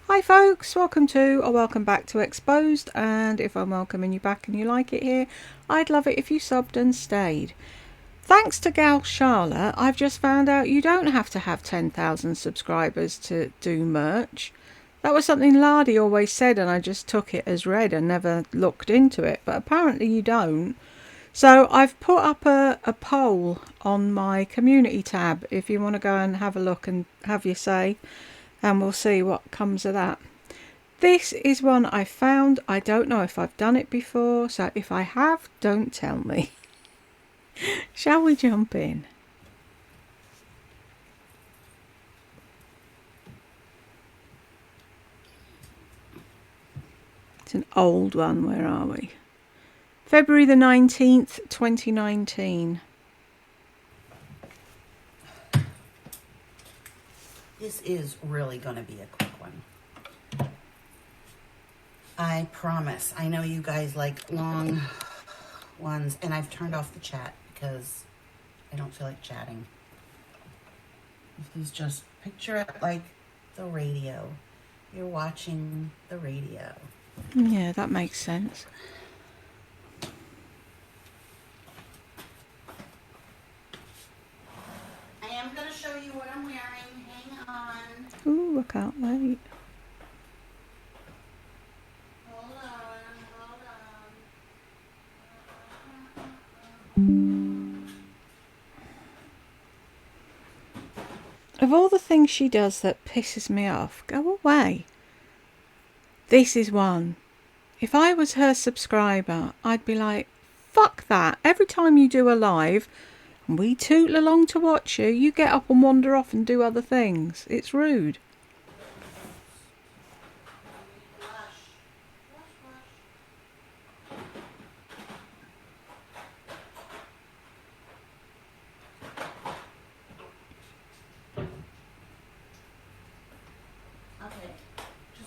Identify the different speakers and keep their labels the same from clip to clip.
Speaker 1: Hi folks, welcome to or welcome back to Exposed, and if I'm welcoming you back and you like it here, I'd love it if you subbed and stayed. Thanks to Gal Charlotte, I've just found out you don't have to have 10,000 subscribers to do merch. That was something Lardy always said and I just took it as read and never looked into it, but apparently you don't. So I've put up a poll on my community tab if you want to go and have a look and have your say, and we'll see what comes of that. This is one I found. I don't know if I've done it before, so if I have, don't tell me. Shall we jump in? It's an old one. Where are we? February the 19th, 2019.
Speaker 2: This is really going to be a quick one. I promise. I know you guys like long ones, and I've turned off the chat because I don't feel like chatting. This is just, picture it like the radio. You're watching the radio.
Speaker 1: Yeah, that makes sense.
Speaker 2: I am going to show you what I'm wearing. Hang on.
Speaker 1: Ooh, I can't wait.
Speaker 2: Hold on.
Speaker 1: Of all the things she does that pisses me off, go away. This is one. If I was her subscriber, I'd be like, fuck that. Every time you do a live and we tootle along to watch you, you get up and wander off and do other things. It's rude.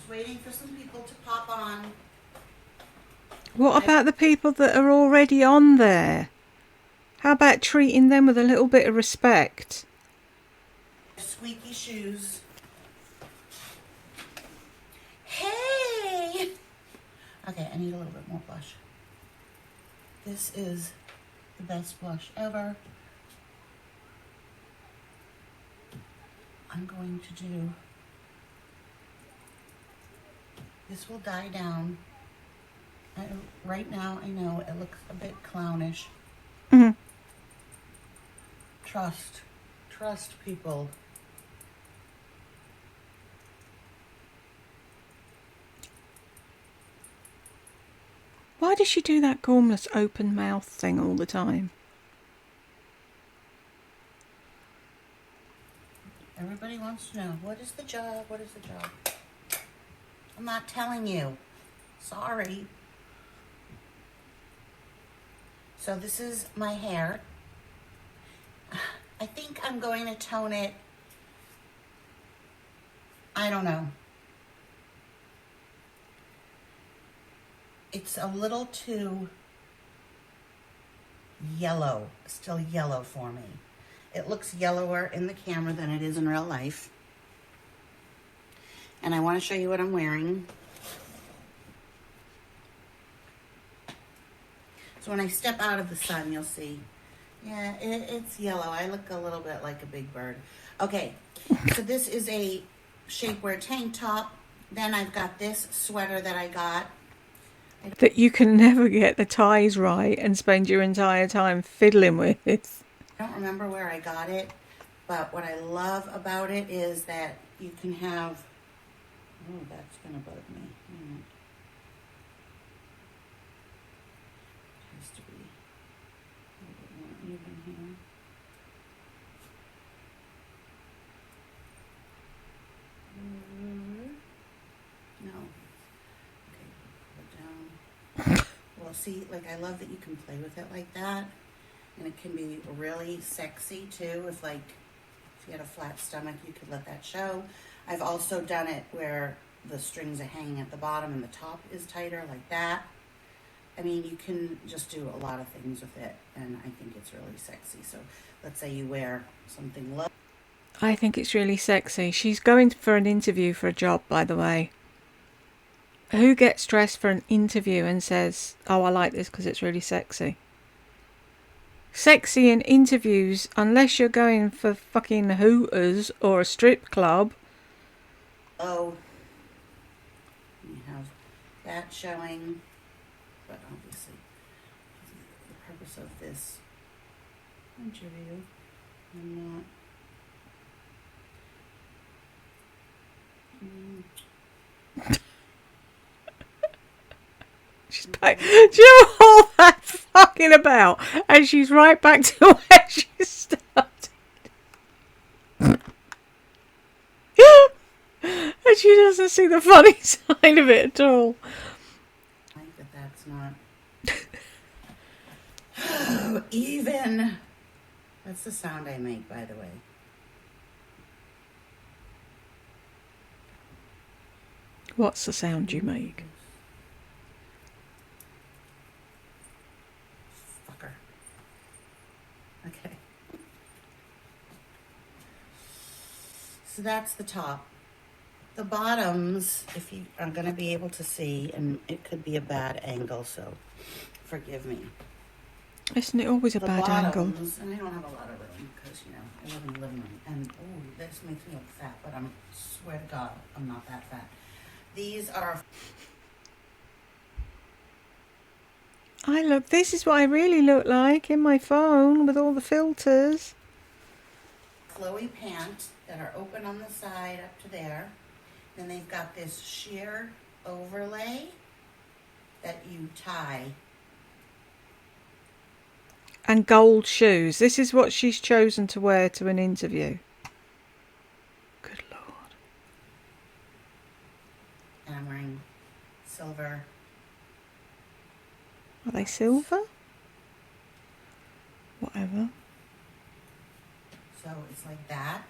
Speaker 2: Waiting for some people to pop on.
Speaker 1: What about the people that are already on there? How about treating them with a little bit of respect?
Speaker 2: Squeaky shoes. Hey! Okay, I need a little bit more blush. This is the best blush ever. I'm going to do... This will die down. Right now, I know it looks a bit clownish.
Speaker 1: Mm-hmm.
Speaker 2: Trust people.
Speaker 1: Why does she do that gormless open mouth thing all the time?
Speaker 2: Everybody wants to know, what is the job? What is the job? I'm not telling you. Sorry. So this is my hair. I think I'm going to tone it. I don't know. It's a little too yellow, still yellow for me. It looks yellower in the camera than it is in real life. And I want to show you what I'm wearing. So when I step out of the sun, you'll see. Yeah, it's yellow. I look a little bit like a big bird. Okay, so this is a shapewear tank top. Then I've got this sweater that I got.
Speaker 1: That you can never get the ties right and spend your entire time fiddling with.
Speaker 2: I don't remember where I got it, but what I love about it is that you can have... Oh, that's going to bug me. It has to be a little bit more even here. No. Okay, pull it down. Well, see, like, I love that you can play with it like that. And it can be really sexy, too. If you had a flat stomach, you could let that show. I've also done it where the strings are hanging at the bottom and the top is tighter, like that. I mean, you can just do a lot of things with it, and I think it's really sexy. So let's say you wear something low.
Speaker 1: I think it's really sexy. She's going for an interview for a job, by the way. Who gets dressed for an interview and says, oh, I like this because it's really sexy? Sexy in interviews, unless you're going for fucking Hooters or a strip club.
Speaker 2: Oh, you have that showing, but obviously the purpose of this interview, I'm not.
Speaker 1: She's back. Do you know all that fucking about? And she's right back to where she started. And she doesn't see the funny side of it at all.
Speaker 2: I like that that's not even. That's the sound I make, by the way.
Speaker 1: What's the sound you make?
Speaker 2: Fucker. Okay. So that's the top. The bottoms, if you are going to be able to see, and it could be a bad angle, so forgive me.
Speaker 1: Isn't it always a bad angle?
Speaker 2: And I don't have a lot of room because, you know, I live in the living room. And, oh, this makes me look fat, but I swear to God, I'm not that fat. These are...
Speaker 1: This is what I really look like in my phone with all the filters.
Speaker 2: flowy pants that are open on the side up to there. Then they've got this sheer overlay that you tie.
Speaker 1: And gold shoes. This is what she's chosen to wear to an interview. Good Lord.
Speaker 2: And I'm wearing silver.
Speaker 1: Are they silver? Whatever.
Speaker 2: So it's like that.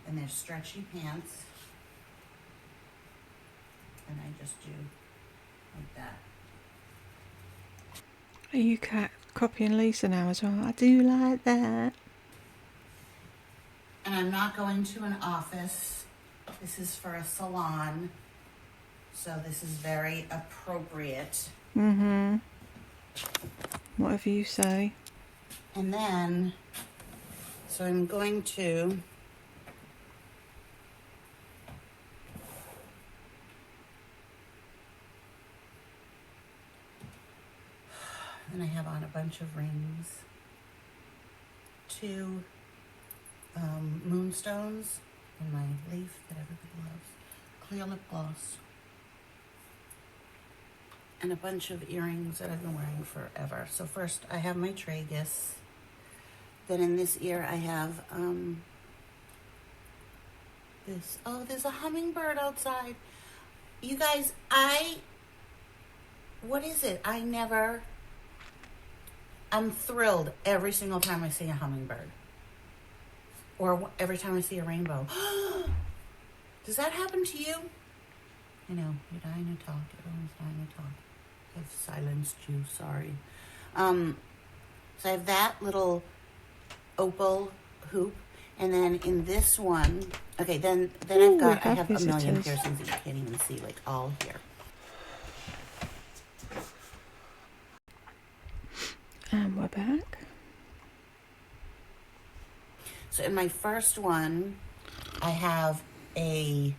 Speaker 2: And they're stretchy pants. And I just do like that.
Speaker 1: Are you copying Lisa now as well? I do like that.
Speaker 2: And I'm not going to an office. This is for a salon. So this is very appropriate.
Speaker 1: Mm-hmm. Whatever you say.
Speaker 2: And then, so I'm going to and I have on a bunch of rings, 2 moonstones, and my leaf that everybody loves, clear lip gloss, and a bunch of earrings that I've been wearing forever. So first I have my tragus. Then in this ear I have this. Oh, there's a hummingbird outside. You guys, what is it? I'm thrilled every single time I see a hummingbird. Or every time I see a rainbow. Does that happen to you? I know, you're dying to talk. Everyone's dying to talk. I've silenced you, sorry. So I have that little opal hoop. And then in this one, okay, then I have a million piercings that you can't even see, like all here.
Speaker 1: And we're back.
Speaker 2: So in my first one, I have a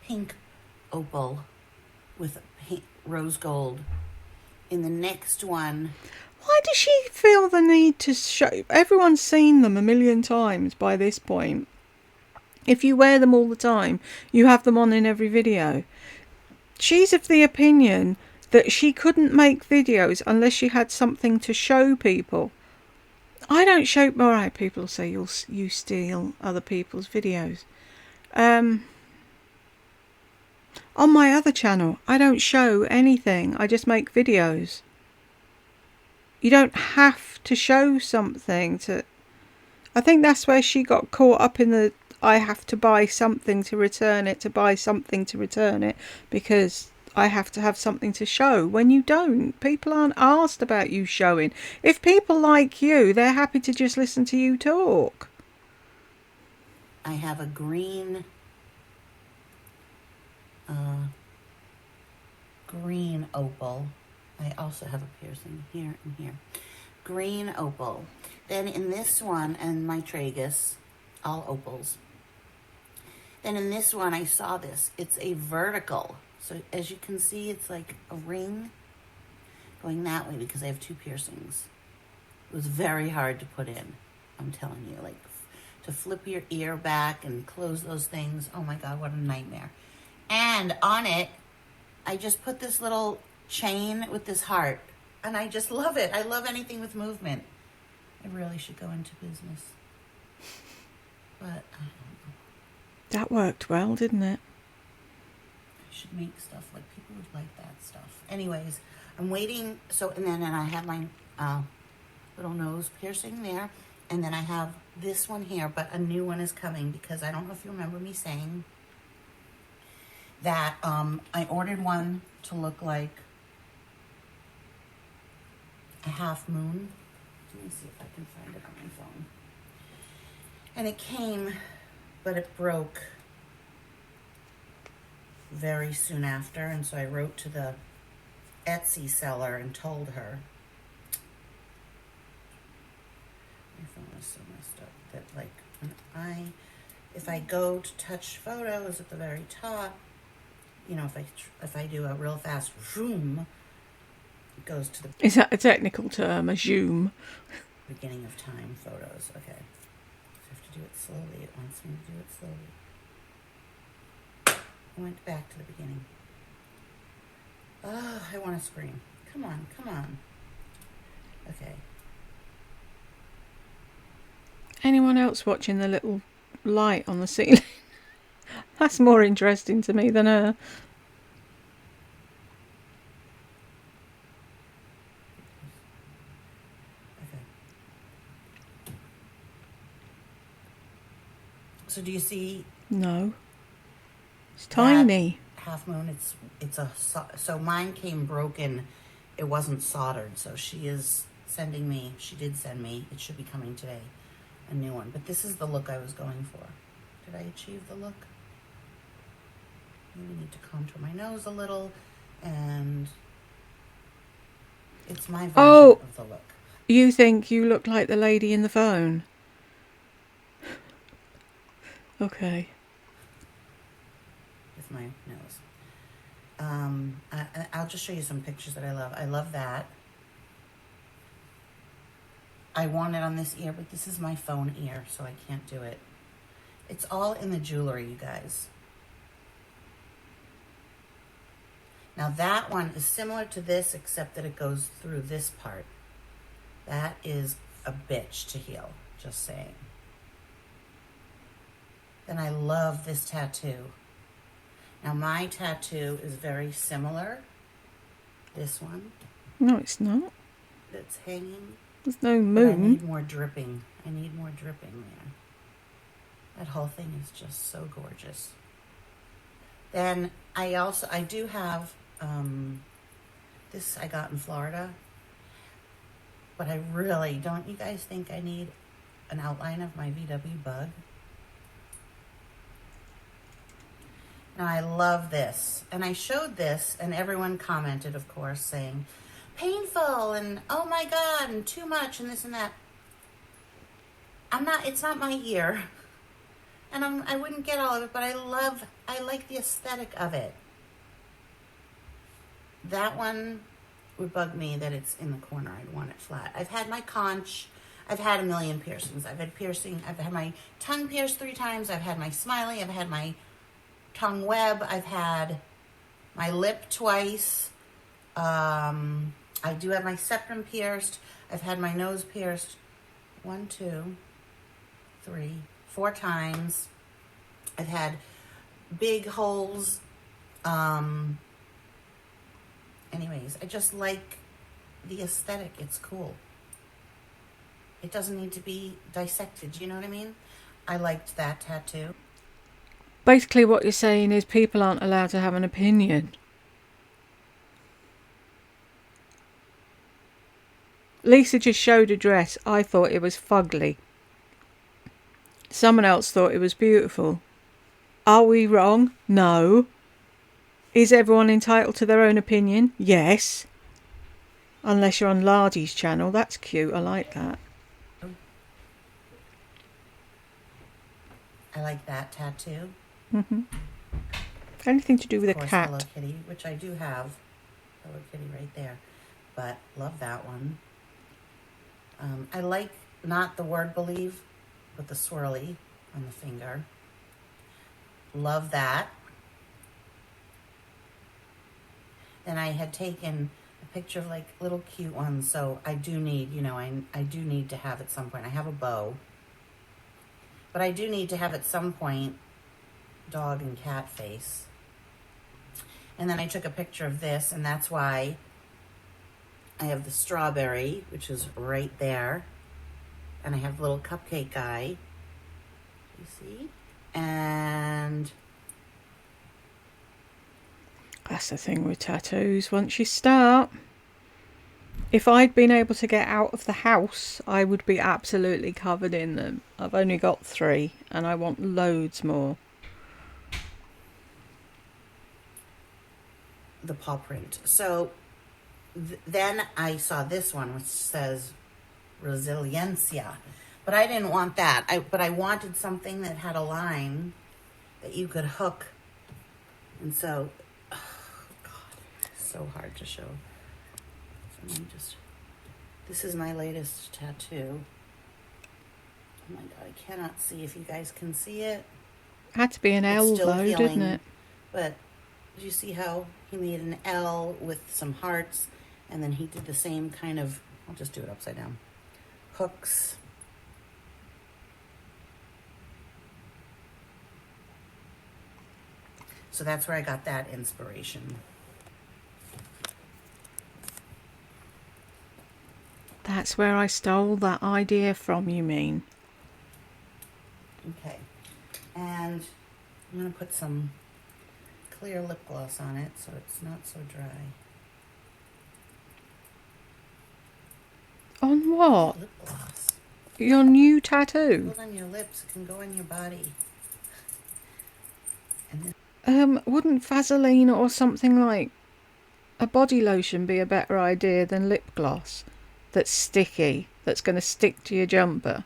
Speaker 2: pink opal with rose gold. In the next one...
Speaker 1: Why does she feel the need to show... Everyone's seen them a million times by this point. If you wear them all the time, you have them on in every video. She's of the opinion that she couldn't make videos unless she had something to show people. I don't show... Alright, people say you steal other people's videos. On my other channel, I don't show anything. I just make videos. You don't have to show something to... I think that's where she got caught up in the... I have to buy something to return it, because I have to have something to show. When you don't, people aren't asked about you showing. If people like you, they're happy to just listen to you talk.
Speaker 2: I have a green, green opal. I also have a piercing here and here. Green opal. Then in this one, and my tragus, all opals. Then in this one, I saw this. It's a vertical. So as you can see, it's like a ring going that way because I have two piercings. It was very hard to put in. I'm telling you, like to flip your ear back and close those things. Oh my God, what a nightmare. And on it, I just put this little chain with this heart. And I just love it. I love anything with movement. I really should go into business. But I don't know.
Speaker 1: That worked well, didn't it?
Speaker 2: I should make stuff like people would like that stuff. Anyways, I'm waiting. So, and then I have my little nose piercing there. And then I have this one here, but a new one is coming because I don't know if you remember me saying that I ordered one to look like a half moon. Let me see if I can find it on my phone. And it came, but it broke very soon after. And so I wrote to the Etsy seller and told her. My phone is so messed up that like if I go to touch photos at the very top, you know, if I do a real fast zoom, it goes to the
Speaker 1: Is that a technical term, a zoom?
Speaker 2: beginning of time photos. Okay. So I have to do it slowly. It wants me to do it slowly. I went back to the beginning. Oh, I want to scream. Come on, come on. Okay.
Speaker 1: Anyone else watching the little light on the ceiling? That's more interesting to me than her.
Speaker 2: Okay. So do you see?
Speaker 1: No. It's tiny.
Speaker 2: Half moon. So mine came broken. It wasn't soldered. So she is sending me. She did send me. It should be coming today. A new one. But this is the look I was going for. Did I achieve the look? Maybe need to contour my nose a little, and it's my version of the look.
Speaker 1: You think you look like the lady in the phone? Okay.
Speaker 2: With my nose. I'll just show you some pictures that I love. I love that. I want it on this ear, but this is my phone ear, so I can't do it. It's all in the jewelry, you guys. Now that one is similar to this, except that it goes through this part. That is a bitch to heal, just saying. Then I love this tattoo. Now my tattoo is very similar. This one.
Speaker 1: No, it's not.
Speaker 2: That's hanging.
Speaker 1: There's no
Speaker 2: But
Speaker 1: moon.
Speaker 2: I need more dripping. I need more dripping there. That whole thing is just so gorgeous. Then I do have this I got in Florida, but I really don't. You guys think I need an outline of my VW bug? Now I love this, and I showed this, and everyone commented, of course, saying painful and oh my God and too much and this and that. It's not my ear, and I wouldn't get all of it, but I like the aesthetic of it. That one would bug me that it's in the corner. I'd want it flat. I've had my conch. I've had a million piercings. I've had my tongue pierced 3 times. I've had my smiley. I've had my tongue web. I've had my lip twice. I do have my septum pierced. I've had my nose pierced 1, 2, 3, 4 times. I've had big holes. Anyways, I just like the aesthetic. It's cool. It doesn't need to be dissected. You know what I mean? I liked that tattoo.
Speaker 1: Basically what you're saying is people aren't allowed to have an opinion. Lisa just showed a dress. I thought it was fugly. Someone else thought it was beautiful. Are we wrong? No. Is everyone entitled to their own opinion? Yes. Unless you're on Lardy's channel. That's cute. I like that.
Speaker 2: I like that tattoo.
Speaker 1: Anything to do with
Speaker 2: Of
Speaker 1: a
Speaker 2: course,
Speaker 1: cat.
Speaker 2: Hello Kitty, which I do have. Hello Kitty right there. But love that one. I like not the word believe, but the swirly on the finger. Love that. Then I had taken a picture of like little cute ones, so I do need, you know, I do need to have at some point. I have a bow, but I do need to have at some point dog and cat face. And then I took a picture of this, and that's why I have the strawberry, which is right there. And I have the little cupcake guy. You see? And
Speaker 1: that's the thing with tattoos. Once you start, if I'd been able to get out of the house, I would be absolutely covered in them. I've only got 3 and I want loads more.
Speaker 2: the paw print. So then I saw this one, which says Resiliencia. But I didn't want that. But I wanted something that had a line that you could hook. And so, oh God, it's so hard to show. So let me just, this is my latest tattoo. Oh my God, I cannot see if you guys can see it.
Speaker 1: Had to be an L though,
Speaker 2: healing,
Speaker 1: didn't it?
Speaker 2: But did you see how he made an L with some hearts, and then he did the same kind of, I'll just do it upside down, hooks. So that's where I got that inspiration.
Speaker 1: That's where I stole that idea from, you mean?
Speaker 2: Okay. And I'm going to put some clear lip gloss on it so it's not so dry.
Speaker 1: On what?
Speaker 2: Lip gloss.
Speaker 1: Your new
Speaker 2: It
Speaker 1: tattoo?
Speaker 2: goes on your lips. It can go on your body. And
Speaker 1: Wouldn't Vaseline or something like a body lotion be a better idea than lip gloss that's sticky, that's going to stick to your jumper,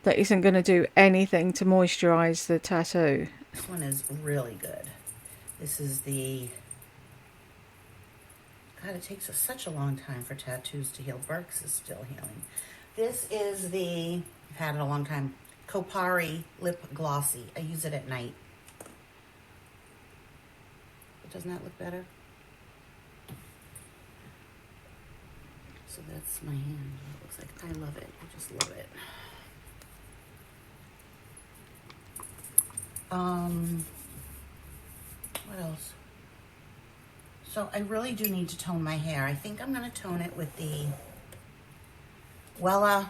Speaker 1: that isn't going to do anything to moisturise the tattoo?
Speaker 2: this one is really good. This is the, God, it takes such a long time for tattoos to heal. Burke's is still healing. This is the, I've had it a long time, Kopari Lip Glossy. I use it at night. But doesn't that look better? So that's my hand. It looks like, I love it. I just love it. What else? So I really do need to tone my hair. I think I'm going to tone it with the Wella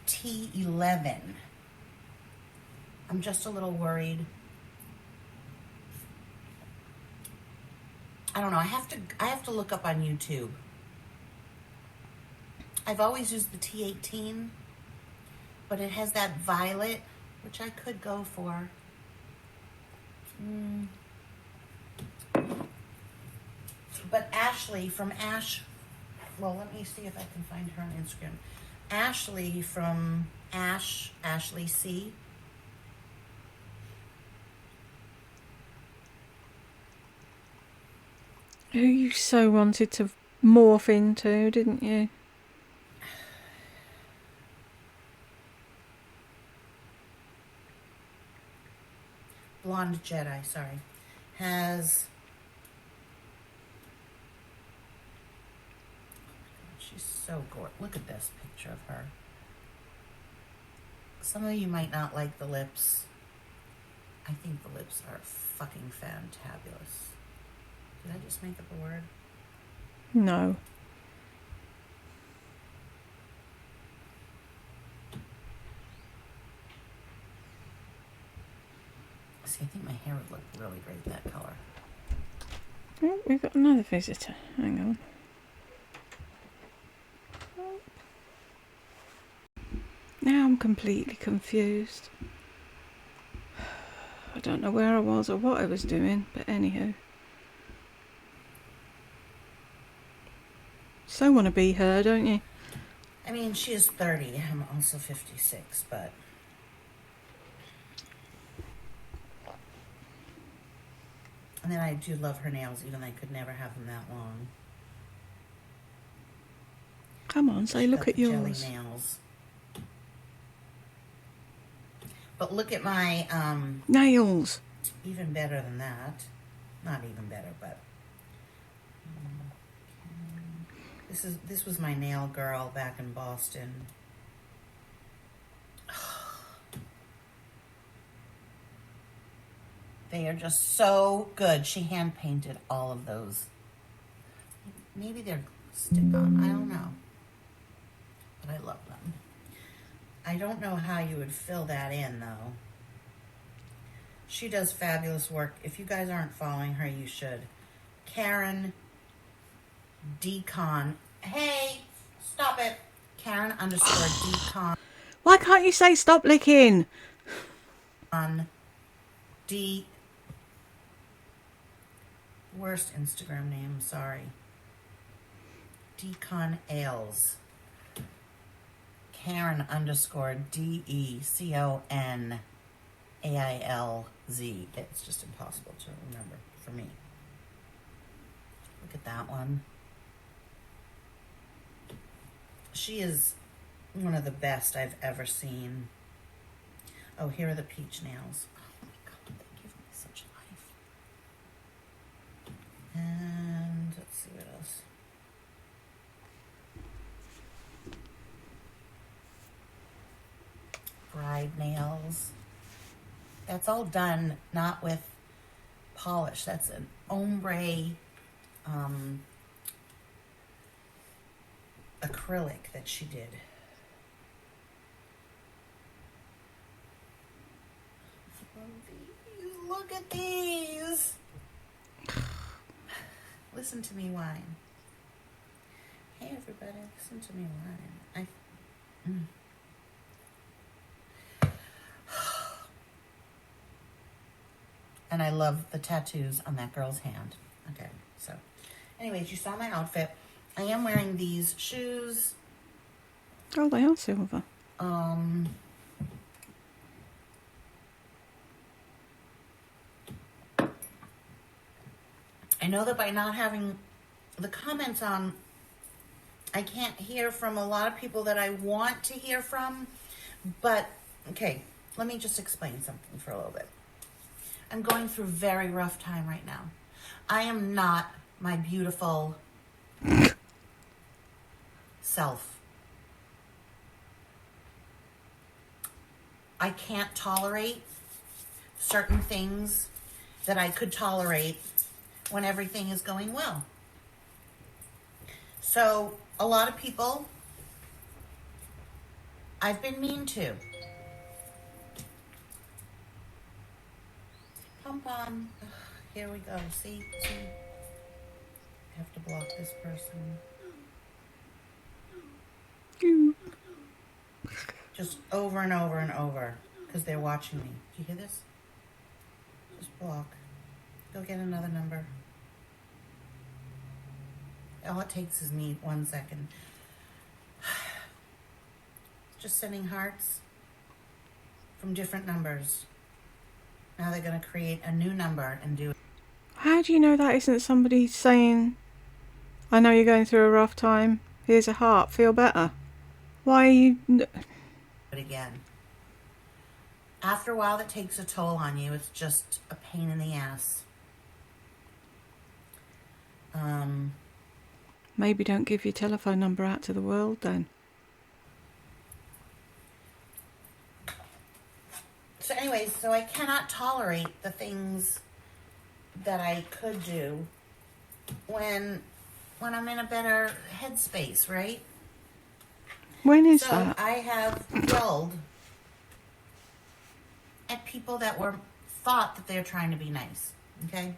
Speaker 2: T11. I'm just a little worried. I don't know. I have to look up on YouTube. I've always used the T18, but it has that violet, which I could go for. But Ashley from well, let me see if I can find her on Instagram. Ashley from Ashley C.
Speaker 1: Who you so wanted to morph into, didn't you?
Speaker 2: Blonde Jedi, sorry, has, she's so gorgeous. Look at this picture of her. Some of you might not like the lips. I think the lips are fucking fantabulous. Did I just make up a word?
Speaker 1: No.
Speaker 2: See, I think my hair would look really great that color.
Speaker 1: Oh, we've got another visitor. Hang on. Now I'm completely confused. I don't know where I was or what I was doing, but anywho. So want to be her, don't you?
Speaker 2: I mean, she is 30. I'm also 56, but... And then I do love her nails, even though I could never have them that long.
Speaker 1: Come on, say
Speaker 2: She
Speaker 1: look
Speaker 2: got
Speaker 1: at
Speaker 2: the jelly
Speaker 1: yours.
Speaker 2: nails. But look at my,
Speaker 1: Nails.
Speaker 2: even better than that. Not even better, but... This was my nail girl back in Boston. They are just so good. She hand painted all of those. Maybe they're stick-on. I don't know. But I love them. I don't know how you would fill that in, though. She does fabulous work. If you guys aren't following her, you should. Karen Decon. Hey, stop it. Karen underscore Decon.
Speaker 1: Why can't you say stop licking?
Speaker 2: On D. Worst Instagram name, sorry. Decon Ailes. Karen underscore DECON AILZ. It's just impossible to remember for me. Look at that one. She is one of the best I've ever seen. Oh, here are the peach nails. Oh my god, they give me such life. And let's see what else. Bride nails. That's all done not with polish. That's an ombre acrylic that she did. Look at these. Listen to me whine. Hey everybody, listen to me whine. And I love the tattoos on that girl's hand. Okay, so anyways, you saw my outfit. I am wearing these shoes.
Speaker 1: Oh, they are silver.
Speaker 2: I know that by not having the comments on, I can't hear from a lot of people that I want to hear from. But, okay, let me just explain something for a little bit. I'm going through a very rough time right now. I am not my beautiful self. I can't tolerate certain things that I could tolerate when everything is going well. So, a lot of people I've been mean to. Pom-pom. Here we go. See? I have to block this person. Just over and over and over. Because they're watching me. Do you hear this? Just block. Go get another number. All it takes is me 1 second. Just sending hearts from different numbers. Now they're going to create a new number and do it.
Speaker 1: How do you know that isn't somebody saying, I know you're going through a rough time, here's a heart, feel better? Why are you...
Speaker 2: again. After a while, that takes a toll on you. It's just a pain in the ass.
Speaker 1: Maybe don't give your telephone number out to the world then.
Speaker 2: So anyways, so I cannot tolerate the things that I could do when I'm in a better headspace, right?
Speaker 1: When is
Speaker 2: so
Speaker 1: that?
Speaker 2: I have yelled at people that thought that they're trying to be nice, okay?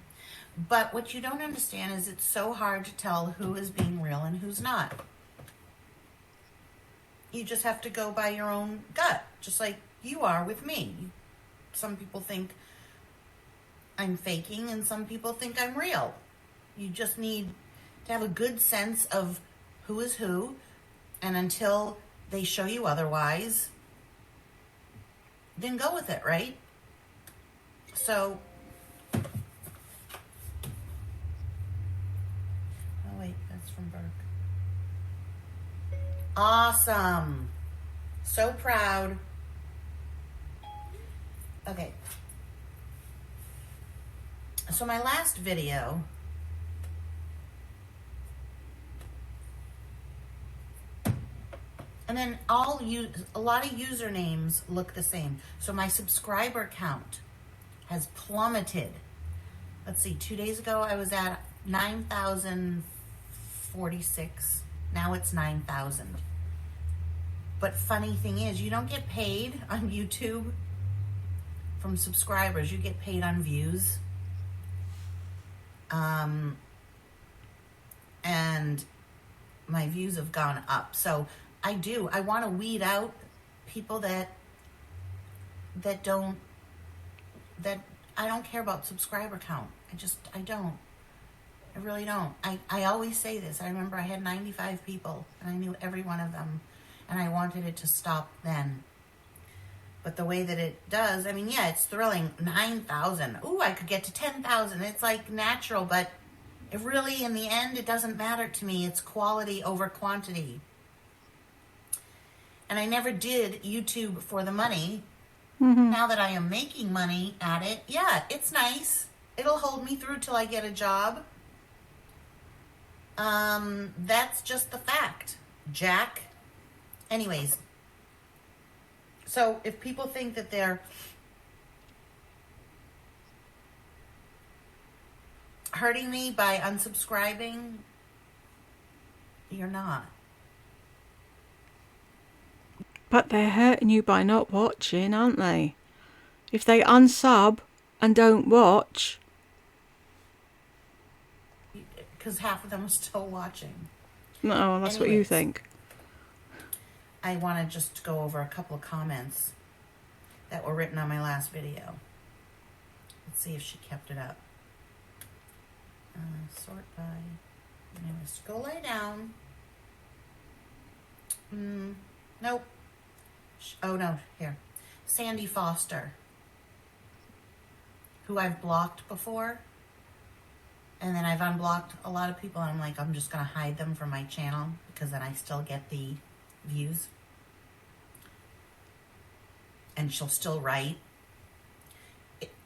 Speaker 2: But what you don't understand is it's so hard to tell who is being real and who's not. You just have to go by your own gut, just like you are with me. Some people think I'm faking and some people think I'm real. You just need to have a good sense of who is who, and until they show you otherwise, then go with it, right? So, oh wait, that's from Burke. Awesome. So proud. Okay. So my last video, and then a lot of usernames look the same. So my subscriber count has plummeted. Let's see, 2 days ago I was at 9,046. Now it's 9,000. But funny thing is, you don't get paid on YouTube from subscribers. You get paid on views. And my views have gone up. So I want to weed out people that I don't care about subscriber count. I don't. I really don't. I always say this. I remember I had 95 people and I knew every one of them, and I wanted it to stop then. But the way that it does, I mean, yeah, it's thrilling. 9,000. Ooh, I could get to 10,000. It's like natural, but it really, in the end, it doesn't matter to me. It's quality over quantity. And I never did YouTube for the money. Now that I am making money at it, yeah, it's nice. It'll hold me through till I get a job. That's just the fact, Jack. Anyways, so if people think that they're hurting me by unsubscribing, you're not.
Speaker 1: But they're hurting you by not watching, aren't they? If they unsub and don't watch.
Speaker 2: Because half of them are still watching.
Speaker 1: No, that's what you think.
Speaker 2: I want to just go over a couple of comments that were written on my last video. Let's see if she kept it up. Sort by. Anyways, go lay down. Nope. Oh no, here. Sandy Foster, who I've blocked before. And then I've unblocked a lot of people, and I'm like, I'm just going to hide them from my channel because then I still get the views. And she'll still write.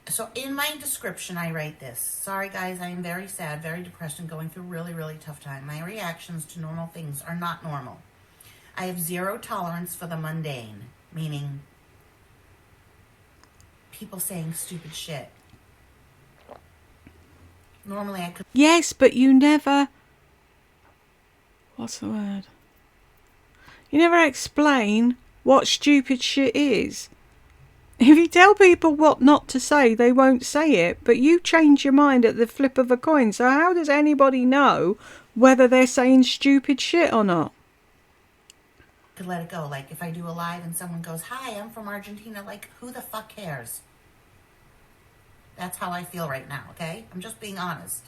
Speaker 2: So in my description, I write this. Sorry, guys, I am very sad, very depressed, and going through a really, really tough time. My reactions to normal things are not normal. I have zero tolerance for the mundane, meaning people saying stupid shit. Normally I could...
Speaker 1: Yes, but you never... What's the word? You never explain what stupid shit is. If you tell people what not to say, they won't say it, but you change your mind at the flip of a coin. So how does anybody know whether they're saying stupid shit or not?
Speaker 2: Could let it go. Like if I do a live and someone goes, "Hi, I'm from Argentina," like who the fuck cares? That's how I feel right now, okay? I'm just being honest.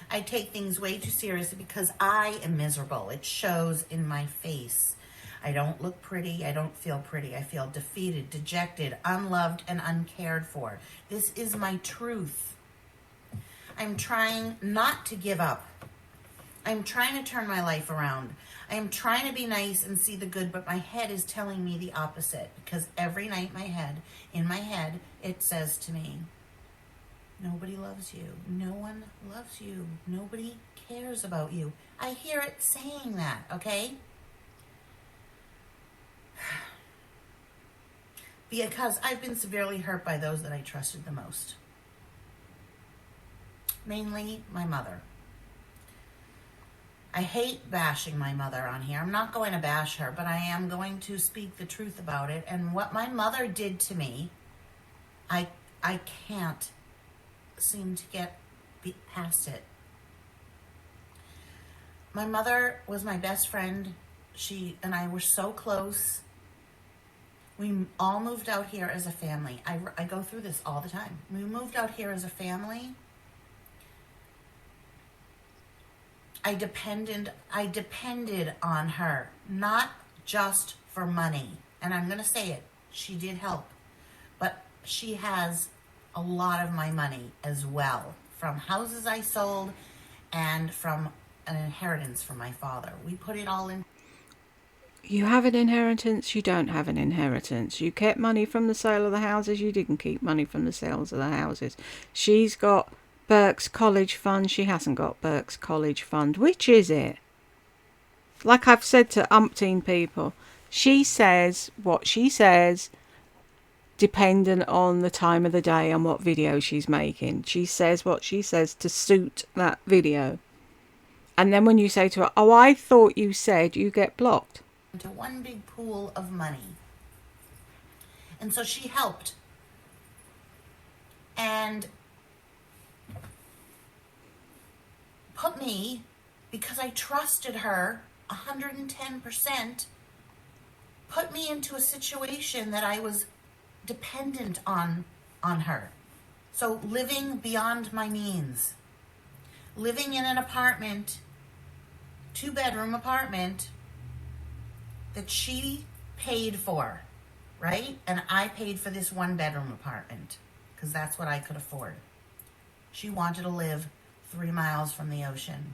Speaker 2: I take things way too seriously because I am miserable. It shows in my face. I don't look pretty. I don't feel pretty. I feel defeated, dejected, unloved, and uncared for. This is my truth. I'm trying not to give up. I'm trying to turn my life around. I am trying to be nice and see the good, but my head is telling me the opposite, because every night in my head, it says to me, nobody loves you. No one loves you. Nobody cares about you. I hear it saying that, okay? Because I've been severely hurt by those that I trusted the most. Mainly my mother. I hate bashing my mother on here. I'm not going to bash her, but I am going to speak the truth about it. And what my mother did to me, I can't seem to get past it. My mother was my best friend. She and I were so close. We all moved out here as a family. I go through this all the time. We moved out here as a family. I depended on her, not just for money. And I'm going to say it, she did help. But she has a lot of my money as well, from houses I sold and from an inheritance from my father. We put it all in.
Speaker 1: You have an inheritance, you don't have an inheritance. You kept money from the sale of the houses, you didn't keep money from the sales of the houses. She's got Burke's College Fund, she hasn't got Burke's College Fund. Which is it? Like I've said to umpteen people, she says what she says dependent on the time of the day and what video she's making. She says what she says to suit that video. And then when you say to her, oh, I thought you said, you get blocked.
Speaker 2: Into one big pool of money. And so she helped. And put me, because I trusted her 110%, put me into a situation that I was dependent on her. So living beyond my means. Living in an apartment, 2-bedroom apartment, that she paid for, right? And I paid for this 1-bedroom apartment because that's what I could afford. She wanted to live 3 miles from the ocean,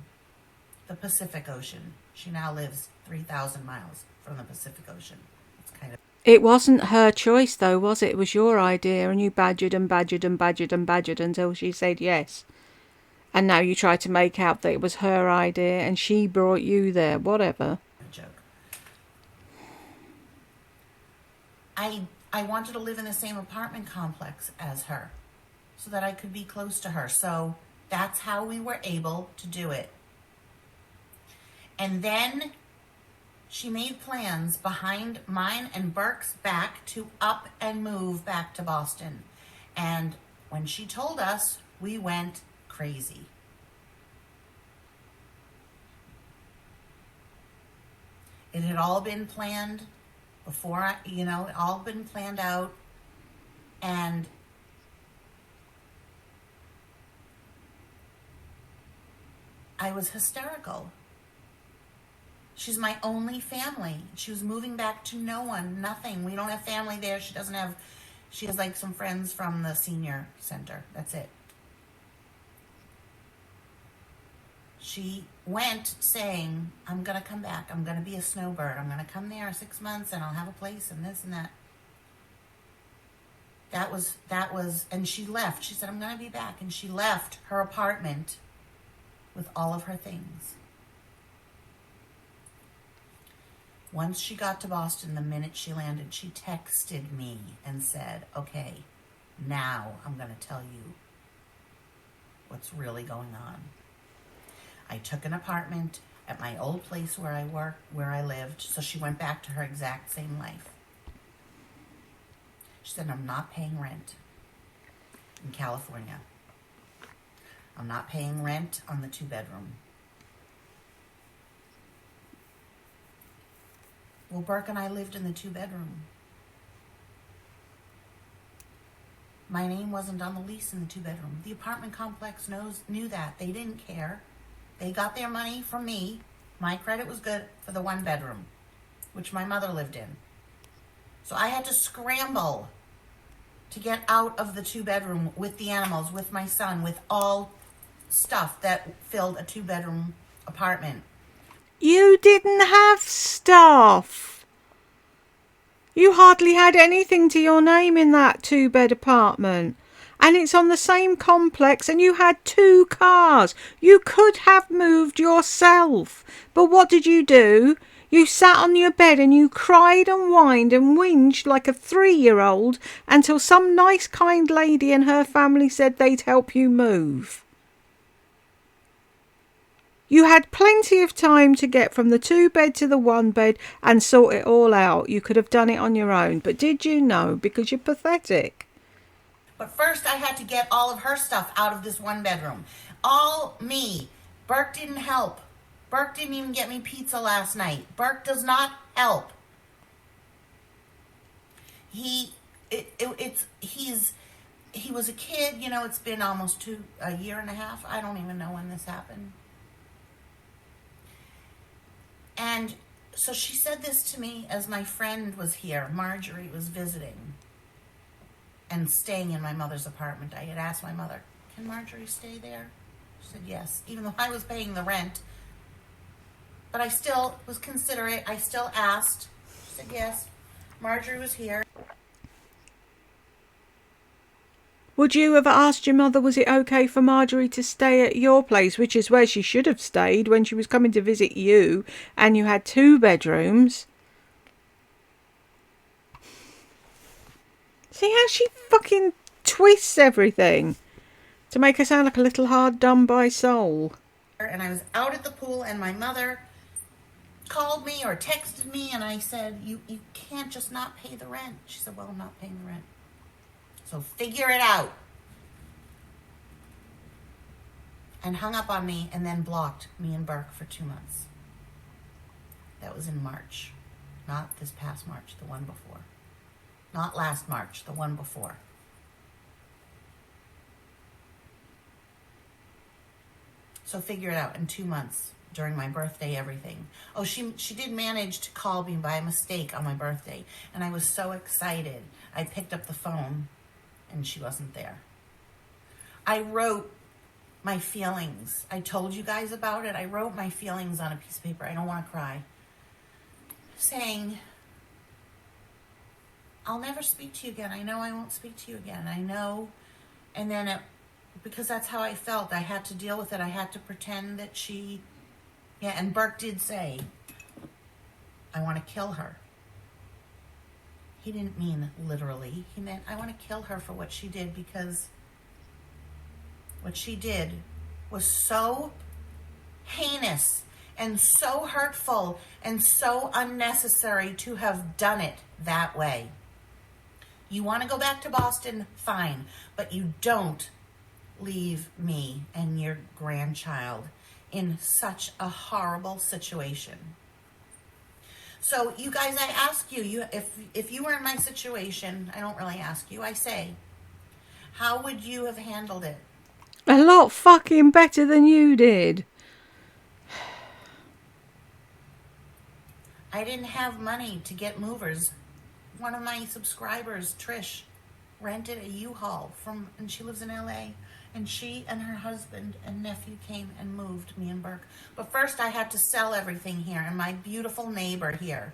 Speaker 2: the Pacific Ocean. She now lives 3,000 miles from the Pacific Ocean. It's kind of.
Speaker 1: It wasn't her choice though, was it? It was your idea, and you badgered and badgered and badgered and badgered until she said yes. And now you try to make out that it was her idea and she brought you there, whatever.
Speaker 2: A joke. I wanted to live in the same apartment complex as her so that I could be close to her. So that's how we were able to do it. And then she made plans behind mine and Burke's back to up and move back to Boston. And when she told us, we went crazy. It had all been planned before, it all been planned out. And I was hysterical. She's my only family. She was moving back to no one, nothing. We don't have family there. She has like some friends from the senior center. That's it. She went saying, I'm going to come back. I'm going to be a snowbird. I'm going to come there 6 months and I'll have a place and this and that. That was, and she left. She said, I'm going to be back. And she left her apartment with all of her things. Once she got to Boston, the minute she landed, she texted me and said, okay, now I'm going to tell you what's really going on. I took an apartment at my old place where I lived, so she went back to her exact same life. She said, I'm not paying rent in California. I'm not paying rent on the 2-bedroom. Well, Burke and I lived in the 2-bedroom. My name wasn't on the lease in the 2-bedroom. The apartment complex knew that. They didn't care. They got their money from me. My credit was good for the 1-bedroom, which my mother lived in. So I had to scramble to get out of the 2-bedroom with the animals, with my son, with all stuff that filled a 2-bedroom apartment.
Speaker 1: You didn't have stuff. You hardly had anything to your name in that 2-bed apartment. And it's on the same complex and you had 2 cars. You could have moved yourself. But what did you do? You sat on your bed and you cried and whined and whinged like a 3-year-old until some nice kind lady and her family said they'd help you move. You had plenty of time to get from the 2-bed to the 1-bed and sort it all out. You could have done it on your own. But did you know? Because you're pathetic.
Speaker 2: But first I had to get all of her stuff out of this 1-bedroom. All me. Burke didn't help. Burke didn't even get me pizza last night. Burke does not help. He was a kid, you know, it's been almost a year and a half. I don't even know when this happened. And so she said this to me as my friend was here. Marjorie was visiting and staying in my mother's apartment. I had asked my mother, can Marjorie stay there? She said yes, even though I was paying the rent. But I still was considerate. I still asked. She said yes. Marjorie was here.
Speaker 1: Would you have asked your mother, was it okay for Marjorie to stay at your place, which is where she should have stayed when she was coming to visit you, and you had 2 bedrooms? See how she fucking twists everything to make her sound like a little hard done by soul.
Speaker 2: And I was out at the pool, and my mother called me or texted me, and I said, you can't just not pay the rent. She said, well, I'm not paying the rent. So figure it out. And hung up on me and then blocked me and Burke for 2 months. That was in March. Not this past March, the one before. Not last March, the one before. So figure it out in 2 months during my birthday, everything. Oh, she did manage to call me by mistake on my birthday. And I was so excited. I picked up the phone and she wasn't there. I wrote my feelings. I told you guys about it. I wrote my feelings on a piece of paper. I don't want to cry. Saying, I'll never speak to you again. I know I won't speak to you again. I know. And then because that's how I felt. I had to deal with it. I had to pretend that she, and Burke did say, I want to kill her. He didn't mean literally. He meant, I want to kill her for what she did, because what she did was so heinous and so hurtful and so unnecessary to have done it that way. You want to go back to Boston? Fine. But you don't leave me and your grandchild in such a horrible situation. So you guys, I ask you, if you were in my situation, I don't really ask you, I say, how would you have handled it?
Speaker 1: A lot fucking better than you did.
Speaker 2: I didn't have money to get movers. One of my subscribers, Trish, rented a U-Haul and she lives in LA, and she and her husband and nephew came and moved me and Burke. But first I had to sell everything here, and my beautiful neighbor here,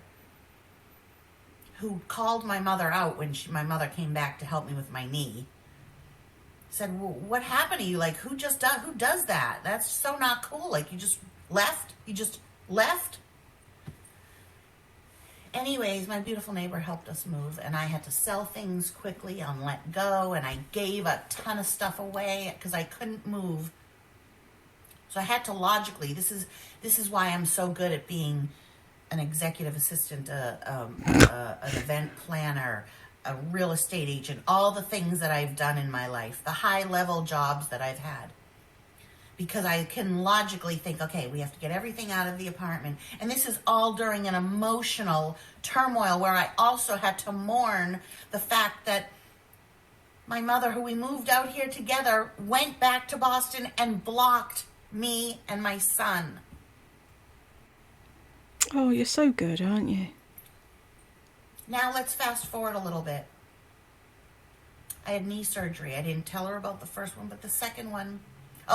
Speaker 2: who called my mother out when my mother came back to help me with my knee, said, well, what happened to you? Like, who does that? That's so not cool. Like, you just left? Anyways, my beautiful neighbor helped us move, and I had to sell things quickly and let go, and I gave a ton of stuff away because I couldn't move. So I had to logically, this is why I'm so good at being an executive assistant, an event planner, a real estate agent, all the things that I've done in my life, the high-level jobs that I've had. Because I can logically think, okay, we have to get everything out of the apartment. And this is all during an emotional turmoil where I also had to mourn the fact that my mother, who we moved out here together, went back to Boston and blocked me and my son.
Speaker 1: Oh, you're so good, aren't you?
Speaker 2: Now let's fast forward a little bit. I had knee surgery. I didn't tell her about the first one, but the second one,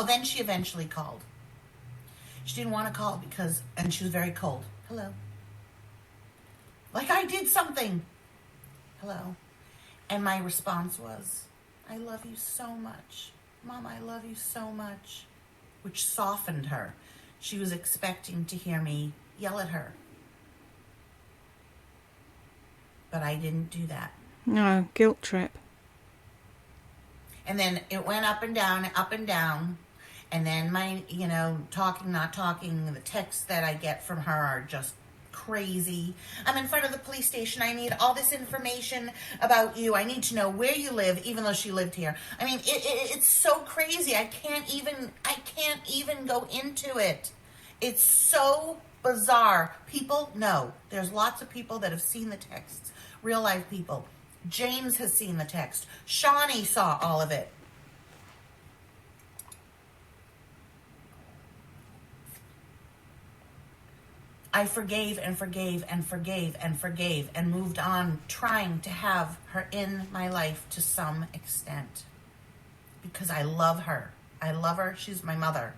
Speaker 2: then she eventually called. She didn't want to call and she was very cold. Hello. Like I did something. Hello. And my response was, I love you so much. Mom, I love you so much. Which softened her. She was expecting to hear me yell at her. But I didn't do that.
Speaker 1: No, guilt trip.
Speaker 2: And then it went up and down, up and down. And then my, talking, not talking, the texts that I get from her are just crazy. I'm in front of the police station. I need all this information about you. I need to know where you live, even though she lived here. I mean, it's so crazy. I can't even go into it. It's so bizarre. People know. There's lots of people that have seen the texts. Real life people. James has seen the text. Shawnee saw all of it. I forgave and forgave and forgave and forgave and moved on, trying to have her in my life to some extent. Because I love her. I love her. She's my mother.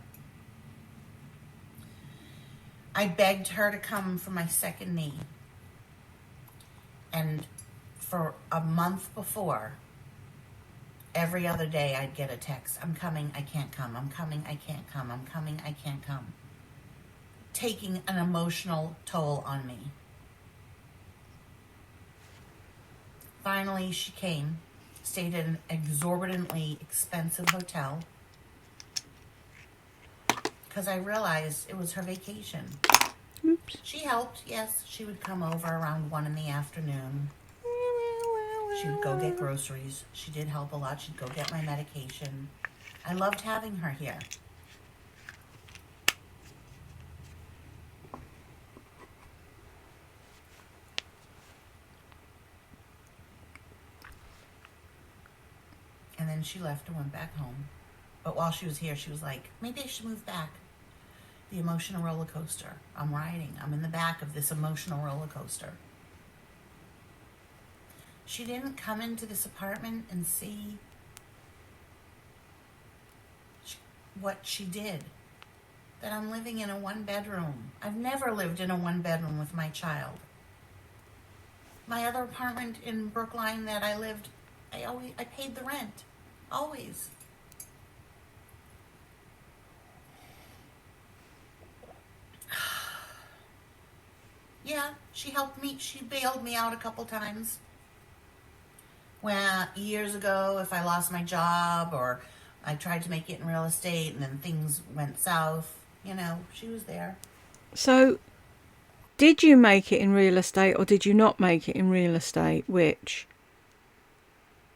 Speaker 2: I begged her to come for my second knee. And for a month before, every other day I'd get a text. I'm coming, I can't come. I'm coming, I can't come. I'm coming, I can't come. Taking an emotional toll on me. Finally, she came, stayed at an exorbitantly expensive hotel, because I realized it was her vacation.
Speaker 1: Oops.
Speaker 2: She helped, yes. She would come over around 1 in the afternoon. She would go get groceries. She did help a lot. She'd go get my medication. I loved having her here. And then she left and went back home. But while she was here, she was like, maybe I should move back. The emotional roller coaster. I'm riding. I'm in the back of this emotional roller coaster. She didn't come into this apartment and see what she did. That I'm living in a 1-bedroom. I've never lived in a 1-bedroom with my child. My other apartment in Brookline that I lived, I paid the rent. Always. Yeah, she helped me. She bailed me out a couple times. When years ago, if I lost my job or I tried to make it in real estate and then things went south, she was there.
Speaker 1: So, did you make it in real estate or did you not make it in real estate? Which?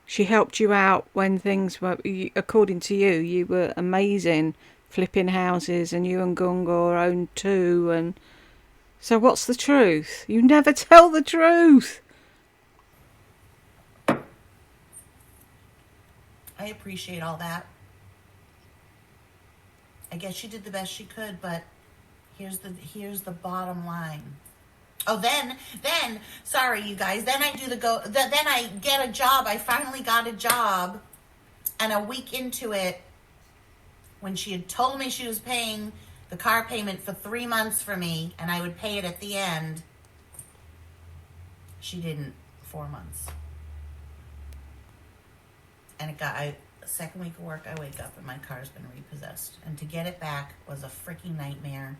Speaker 1: She helped you out when things were, according to you, you were amazing flipping houses, and you and Gungor owned 2. And so what's the truth? You never tell the truth.
Speaker 2: I appreciate all that. I guess she did the best she could, but here's the bottom line. Oh, then, sorry you guys, then I get a job. I finally got a job, and a week into it, when she had told me she was paying the car payment for 3 months for me, and I would pay it at the end, she didn't. 4 months. And second week of work, I wake up and my car's been repossessed. And to get it back was a freaking nightmare.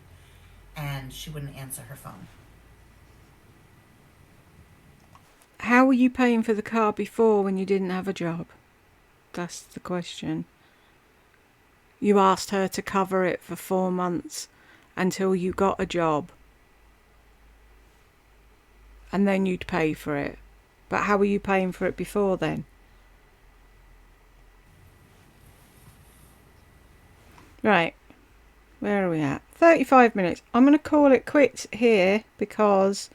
Speaker 2: And she wouldn't answer her phone.
Speaker 1: How were you paying for the car before when you didn't have a job? That's the question. You asked her to cover it for 4 months until you got a job. And then you'd pay for it. But how were you paying for it before then? Right. Where are we at? 35 minutes. I'm going to call it quits here because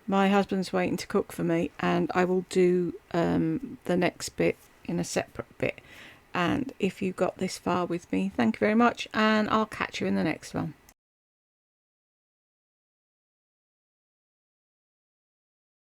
Speaker 1: my husband's waiting to cook for me, and I will do the next bit in a separate bit. And if you got this far with me, thank you very much, and I'll catch you in the next one.